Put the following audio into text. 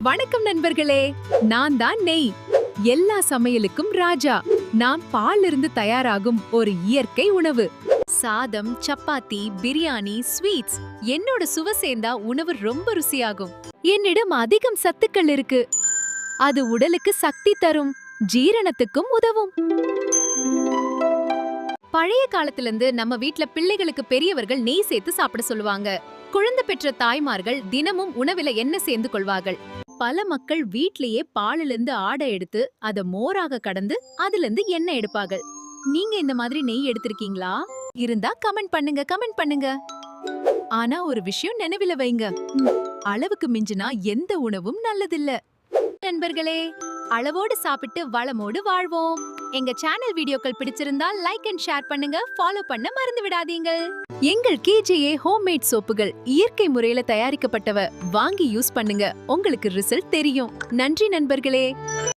வணக்கம் நண்பர்களே, நான் தான் நெய். எல்லா சமையலுக்கும் ராஜா. நாம் பால் இருந்து தயாராகும் ஒரு இயற்கை உணவு. சாதம், சப்பாத்தி, பிரியாணி, ஸ்வீட்ஸ் என்னோட சுவை சேர்ந்தா உணவு ரொம்ப ருசியாகும். என்னிடம் அதிகம் சத்துக்கள் இருக்கு. அது உடலுக்கு சக்தி தரும், ஜீரணத்துக்கும் உதவும். பழைய காலத்துல இருந்து நம்ம வீட்ல பிள்ளைகளுக்கு பெரியவர்கள் நெய் சேர்த்து சாப்பிட சொல்லுவாங்க. குழந்தை பெற்ற தாய்மார்கள் தினமும் உணவில எண்ணெய் சேர்ந்து கொள்வார்கள். பல மக்கள் வீட்லயே பாலில இருந்து ஆடை எடுத்து அத மோராக கடந்து அதுல இருந்து எண்ணெய் எடுப்பார்கள். நீங்க இந்த மாதிரி நெய் எடுத்திருக்கீங்களா? இருந்தா கமெண்ட் பண்ணுங்க. ஆனா ஒரு விஷயம் நினைவில வைங்க, அளவுக்கு மிஞ்சினா எந்த உணவும் நல்லதில்ல. நண்பர்களே, அளவோடு சாப்பிட்டு வளமோடு வாழ்வோம். எங்க சேனல் வீடியோக்கள் பிடிச்சிருந்தால் லைக் அண்ட் ஷேர் பண்ணுங்க, ஃபாலோ பண்ண மறந்து விடாதீங்க. எங்கள் KJA ஹோம்மேட் சோப்புகள் இயற்கை முறையில தயாரிக்கப்பட்டவ. வாங்கி யூஸ் பண்ணுங்க, உங்களுக்கு ரிசல்ட் தெரியும். நன்றி நண்பர்களே.